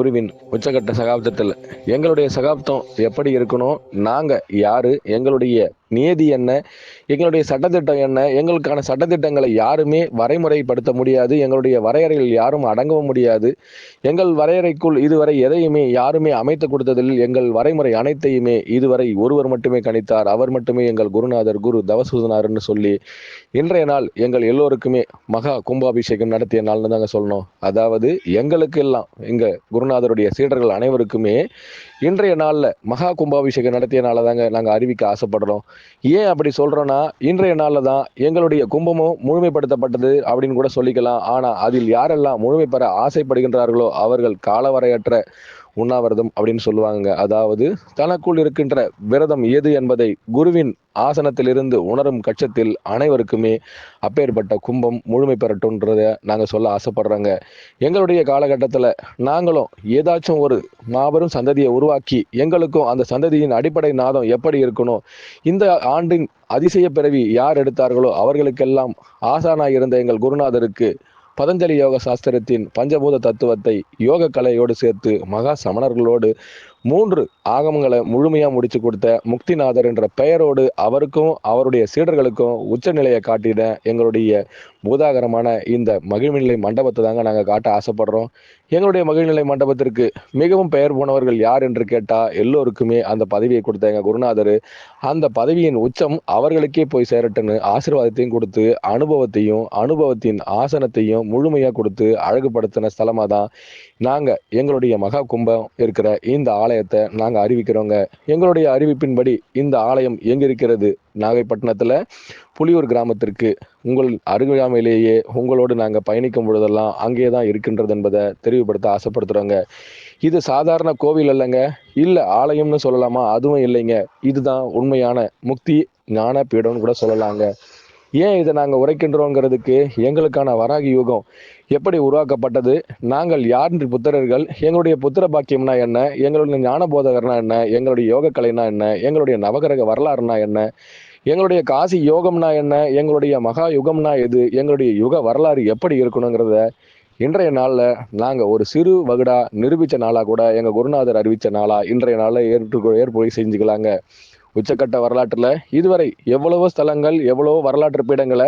குருவின் உச்சகட்ட சகாப்தத்தில் எங்களுடைய சகாப்தம் எப்படி இருக்கணும், நாங்கள் யாரு, எங்களுடைய நியதி என்ன, எங்களுடைய சட்டத்திட்டம் என்ன, எங்களுக்கான சட்டத்திட்டங்களை யாருமே வரைமுறைப்படுத்த முடியாது, எங்களுடைய வரையறையில் யாரும் அடங்கவும் முடியாது. எங்கள் வரையறைக்குள் இதுவரை எதையுமே யாருமே அமைத்து கொடுத்ததில் எங்கள் வரைமுறை அனைத்தையுமே இதுவரை ஒருவர் மட்டுமே கணித்தார். அவர் மட்டுமே எங்கள் குருநாதர் குரு தவசூதனார்னு சொல்லி இன்றைய நாள் எங்கள் எல்லோருக்குமே மகா கும்பாபிஷேகம் நடத்திய நாள்னு தாங்க சொல்லணும். அதாவது எங்களுக்கு எல்லாம் எங்க குருநாதருடைய சீடர்கள் அனைவருக்குமே இன்றைய நாளில் மகா கும்பாபிஷேகம் நடத்திய நாளை தாங்க நாங்கள் அறிவிக்க ஆசைப்படுறோம். ஏன் அப்படி சொல்கிறோன்னா, இன்றைய நாளில் தான் எங்களுடைய கும்பமும் முழுமைப்படுத்தப்பட்டது அப்படின்னு கூட சொல்லிக்கலாம். ஆனால் அதில் யாரெல்லாம் முழுமை பெற ஆசைப்படுகின்றார்களோ அவர்கள் காலவரையற்ற உண்ணாவிரதம் அப்படின்னு சொல்லுவாங்க. அதாவது தனக்குள் இருக்கின்ற விரதம் எது என்பதை குருவின் ஆசனத்திலிருந்து உணரும் கட்சத்தில் அனைவருக்குமே அப்பேற்பட்ட கும்பம் முழுமை பெறட்டும்ன்றத நாங்கள் சொல்ல ஆசைப்படுறோங்க. எங்களுடைய காலகட்டத்தில் நாங்களும் ஏதாச்சும் ஒரு மாபெரும் சந்ததியை உருவாக்கி எங்களுக்கும் அந்த சந்ததியின் அடிப்படை நாதம் எப்படி இருக்கணும், இந்த ஆண்டின் அதிசய பிறவி யார் எடுத்தார்களோ அவர்களுக்கெல்லாம் ஆசானாய் இருந்த எங்கள் குருநாதருக்கு பதஞ்சலி யோக சாஸ்திரத்தின் பஞ்சபூத தத்துவத்தை யோக கலையோடு சேர்த்து மகா சமணர்களோடு 3 ஆகமங்களை முழுமையாக முடிச்சு கொடுத்த முக்திநாதர் என்ற பெயரோடு அவருக்கும் அவருடைய சீடர்களுக்கும் உச்சநிலையை காட்டின எங்களுடைய பூதாகரமான இந்த மகிழ்நிலை மண்டபத்தை தாங்க நாங்கள் காட்ட ஆசைப்படுறோம். எங்களுடைய மகிழ்நிலை மண்டபத்திற்கு மிகவும் பெயர் போனவர்கள் யார் என்று கேட்டால் எல்லோருக்குமே அந்த பதவியை கொடுத்த எங்கள் குருநாதர் அந்த பதவியின் உச்சம் அவர்களுக்கே போய் சேரட்டுன்னு ஆசீர்வாதத்தையும் கொடுத்து அனுபவத்தின் ஆசனத்தையும் முழுமையாக கொடுத்து அழகுபடுத்தின ஸ்தலமாக தான் நாங்கள் எங்களுடைய மகா கும்பம் இருக்கிற இந்த ஆலயத்தை நாங்கள் அறிவிக்கிறோங்க. எங்களுடைய அறிவிப்பின்படி இந்த ஆலயம் எங்கே இருக்கிறது? நாகைப்பட்டினத்தில் புலியூர் கிராமத்திற்கு உங்கள் அருகாமையிலேயே உங்களோடு நாங்கள் பயணிக்கும் பொழுதெல்லாம் அங்கே தான் இருக்கின்றது என்பதை தெரிவுபடுத்த ஆசைப்படுத்துகிறோங்க. இது சாதாரண கோவில் இல்லைங்க, இல்லை ஆலயம்னு சொல்லலாமா, அதுவும் இல்லைங்க. இதுதான் உண்மையான முக்தி ஞான பீடம்னு கூட சொல்லலாங்க. ஏன் இதை நாங்கள் உரைக்கின்றோங்கிறதுக்கு எங்களுக்கான வராகி யுகம் எப்படி உருவாக்கப்பட்டது, நாங்கள் யார் புத்திரர்கள், எங்களுடைய புத்திர பாக்கியம்னா என்ன, எங்களுடைய ஞான போதகர்னா என்ன, எங்களுடைய யோக கலைனா என்ன, எங்களுடைய நவகிரக வரலாறுனா என்ன, எங்களுடைய காசி யோகம்னா என்ன, எங்களுடைய மகா யுகம்னா எது, எங்களுடைய யுக வரலாறு எப்படி இருக்கணுங்கிறத இன்றைய நாளில் நாங்கள் ஒரு சிறு வகுடா நிரூபித்த நாளாக கூட எங்கள் குருநாதர் அறிவித்த நாளாக இன்றைய நாளில் ஏற்போய் செஞ்சுக்கலாங்க. உச்சக்கட்ட வரலாற்றில் இதுவரை எவ்வளவோ ஸ்தலங்கள், எவ்வளவோ வரலாற்று பீடங்களை,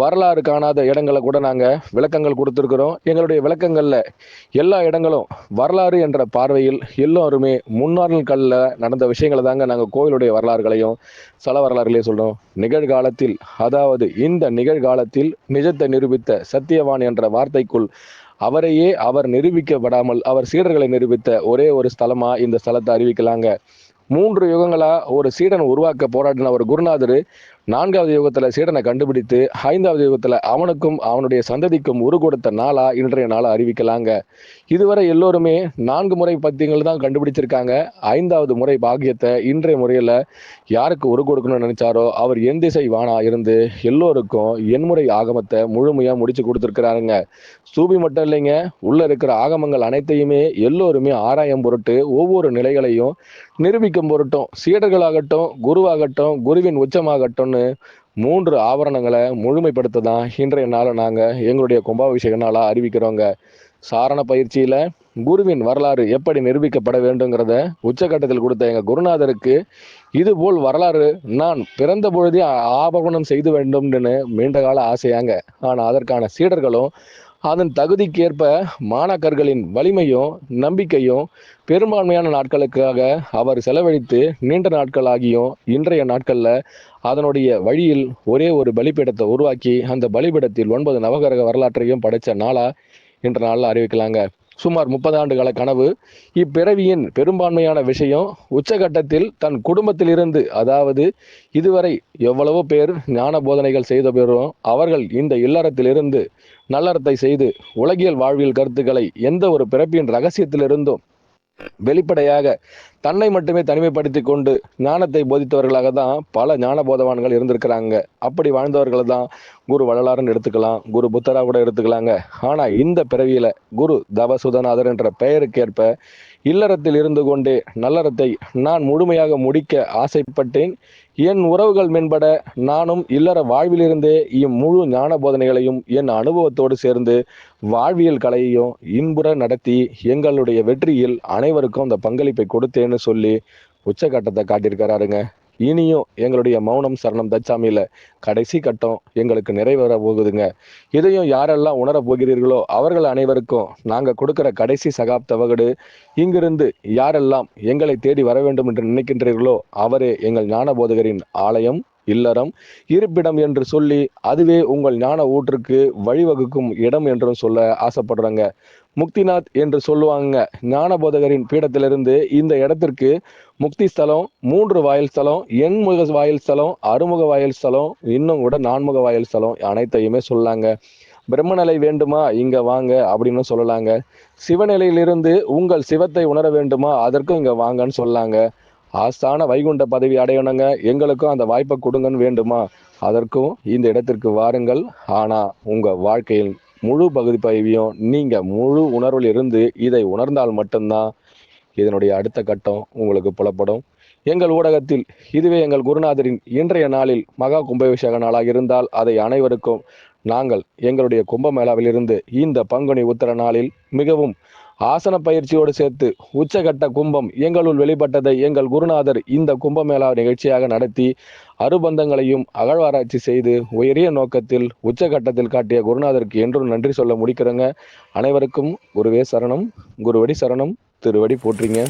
வரலாறு காணாத இடங்களை கூட நாங்கள் விளக்கங்கள் கொடுத்துருக்குறோம். எங்களுடைய விளக்கங்களில் எல்லா இடங்களும் வரலாறு என்ற பார்வையில் எல்லோருமே முன்னாட்களில் நடந்த விஷயங்களை தாங்க நாங்கள் கோவிலுடைய வரலாறுகளையும் ஸ்தல வரலாறுகளையும் சொல்கிறோம். நிகழ்காலத்தில், அதாவது இந்த நிகழ்காலத்தில் நிஜத்தை நிரூபித்த சத்தியவான் என்ற வார்த்தைக்குள் அவரையே அவர் நிரூபிக்கப்படாமல் அவர் சீடர்களை நிரூபித்த ஒரே ஒரு ஸ்தலமாக இந்த ஸ்தலத்தை அறிவிக்கலாங்க. 3 யுகங்களா ஒரு சீடனை உருவாக்க போராடின ஒரு குருநாதர் 4வது யுகத்துல சீடனை கண்டுபிடித்து 5வது யுகத்துல அவனுக்கும் அவனுடைய சந்ததிக்கும் உரு கொடுத்த நாளா இன்றைய நாளை அறிவிக்கலாங்க. இதுவரை எல்லோருமே 4 முறை பத்தியங்கள் தான் கண்டுபிடிச்சிருக்காங்க. 5வது முறை பாக்கியத்தை இன்றைய முறையில யாருக்கு உரு கொடுக்கணும்னு நினைச்சாரோ அவர் என் திசை வானா இருந்து எல்லோருக்கும் எண்முறை ஆகமத்தை முழுமையா முடிச்சு கொடுத்துருக்கிறாருங்க. சூபி மட்டும் இல்லைங்க, உள்ள இருக்கிற ஆகமங்கள் அனைத்தையுமே எல்லோருமே ஆராயம் பொருட்டு ஒவ்வொரு நிலைகளையும் நிரூபிக்கும் பொருட்டும் சீடர்களாகட்டும், குருவாகட்டும், குருவின் உச்சமாகட்டும்னு 3 ஆவரணங்களை முழுமைப்படுத்த தான் இன்றைய நாளை நாங்கள் எங்களுடைய கும்பாபிஷேக நாளாக அறிவிக்கிறோங்க. சாரண பயிற்சியில் குருவின் வரலாறு எப்படி நிரூபிக்கப்பட வேண்டுங்கிறத உச்சகட்டத்தில் கொடுத்த எங்கள் குருநாதருக்கு இதுபோல் வரலாறு நான் பிறந்த பொழுதே ஆபரணம் செய்து வேண்டும்னு நீண்ட கால ஆசையாங்க. ஆனால் அதற்கான சீடர்களும் அதன் தகுதிக்கேற்ப மாணாக்கர்களின் வலிமையும் நம்பிக்கையும் பெரும்பான்மையான நாட்களுக்காக அவர் செலவழித்து நீண்ட நாட்கள் ஆகியும் இன்றைய நாட்களில் அதனுடைய வழியில் ஒரே ஒரு பலிபீடத்தை உருவாக்கி அந்த பலிபீடத்தில் 9 நவகிரக வரலாற்றையும் படைத்த நாளா இன்ற நாளில் அறிவிக்கலாங்க. சுமார் 30 ஆண்டுகால கனவு, இப்பிறவியின் பெரும்பான்மையான விஷயம் உச்சகட்டத்தில் தன் குடும்பத்திலிருந்து, அதாவது இதுவரை எவ்வளவோ பேர் ஞான போதனைகள் செய்த பேரும் அவர்கள் இந்த இல்லறத்திலிருந்து நல்லறத்தை செய்து உலகியல் வாழ்வியல் கருத்துக்களை எந்த ஒரு பிறப்பின் ரகசியத்திலிருந்தும் வெளிப்படையாக தன்னை மட்டுமே தனிமைப்படுத்தி கொண்டு ஞானத்தை போதித்தவர்களாக தான் பல ஞான போதவான்கள் இருந்திருக்கிறாங்க. அப்படி வாழ்ந்தவர்கள் தான் குரு வள்ளலார்னு எடுத்துக்கலாம், குரு புத்தரா கூட எடுத்துக்கலாங்க. ஆனா இந்த பிறவியில குரு தவசுதநாதர் என்ற பெயருக்கேற்ப இல்லறத்தில் இருந்து கொண்டே நல்லறத்தை நான் முழுமையாக முடிக்க ஆசைப்பட்டேன். என் உறவுகள் மேம்பட நானும் இல்லற வாழ்விலிருந்தே இம்முழு ஞான போதனைகளையும் என் அனுபவத்தோடு சேர்ந்து வாழ்வியல் கலையையும் இன்புற நடத்தி எங்களுடைய வெற்றியில் அனைவருக்கும் அந்த பங்களிப்பை கொடுத்தேன்னு சொல்லி உச்சகட்டத்தை காட்டியிருக்கிறாருங்க. இனியும் எங்களுடைய மௌனம் சரணம் தச்சாமியில கடைசி கட்டம் எங்களுக்கு நிறைவேற போகுதுங்க. இதையும் யாரெல்லாம் உணர போகிறீர்களோ அவர்கள் அனைவருக்கும் நாங்க கொடுக்கிற கடைசி சகாப்த வகடு இங்கிருந்து யாரெல்லாம் எங்களை தேடி வர வேண்டும் என்று நினைக்கின்றீர்களோ அவரே எங்கள் ஞான போதகரின் ஆலயம், இல்லறம், இருப்பிடம் என்று சொல்லி அதுவே உங்கள் ஞான ஊற்றுக்கு வழிவகுக்கும் இடம் என்றும் சொல்ல ஆசைப்படுறாங்க. முக்திநாத் என்று சொல்லுவாங்க. ஞான போதகரின் பீடத்திலிருந்து இந்த இடத்திற்கு முக்தி ஸ்தலம், 3 வாயில் ஸ்தலம், எண்முக வாயில் ஸ்தலம், அறுமுக வாயில் ஸ்தலம், இன்னும் கூட 4முக வாயில் ஸ்தலம் அனைத்தையுமே சொல்லாங்க. பிரம்மநிலை வேண்டுமா இங்க வாங்க அப்படின்னு சொல்லலாங்க. சிவநிலையிலிருந்து உங்கள் சிவத்தை உணர வேண்டுமா அதற்கும் இங்க வாங்கன்னு சொல்லாங்க. ஆஸ்தான வைகுண்ட பதவி அடையணுங்க, எங்களுக்கும் அந்த வாய்ப்பை கொடுங்கன்னு வேண்டுமா அதற்கும் இந்த இடத்திற்கு வாருங்கள். ஆனா உங்க வாழ்க்கையில் முழு பகுதிப்பையும் நீங்க முழு உணர்வில் இருந்து இதை உணர்ந்தால் மட்டும்தான் இதனுடைய அடுத்த கட்டம் உங்களுக்கு புலப்படும். எங்கள் ஊடகத்தில் இதுவே எங்கள் குருநாதரின் இன்றைய நாளில் மகா கும்பாபிஷேக நாளாக இருந்தால் அதை அனைவருக்கும் நாங்கள் எங்களுடைய கும்பமேளாவிலிருந்து இந்த பங்குனி உத்தர நாளில் மிகவும் ஆசன பயிற்சியோடு சேர்த்து உச்சகட்ட கும்பம் எங்களுள் வெளிப்பட்டதை எங்கள் குருநாதர் இந்த கும்பமேளா நிகழ்ச்சியாக நடத்தி அருபந்தங்களையும் அகழ்வாராய்ச்சி செய்து உயரிய நோக்கத்தில் உச்சகட்டத்தில் காட்டிய குருநாதருக்கு என்றும் நன்றி சொல்ல முடிக்கிறேங்க. அனைவருக்கும் குருவே சரணம், குருவடி சரணம், திருவடி போற்றிங்க.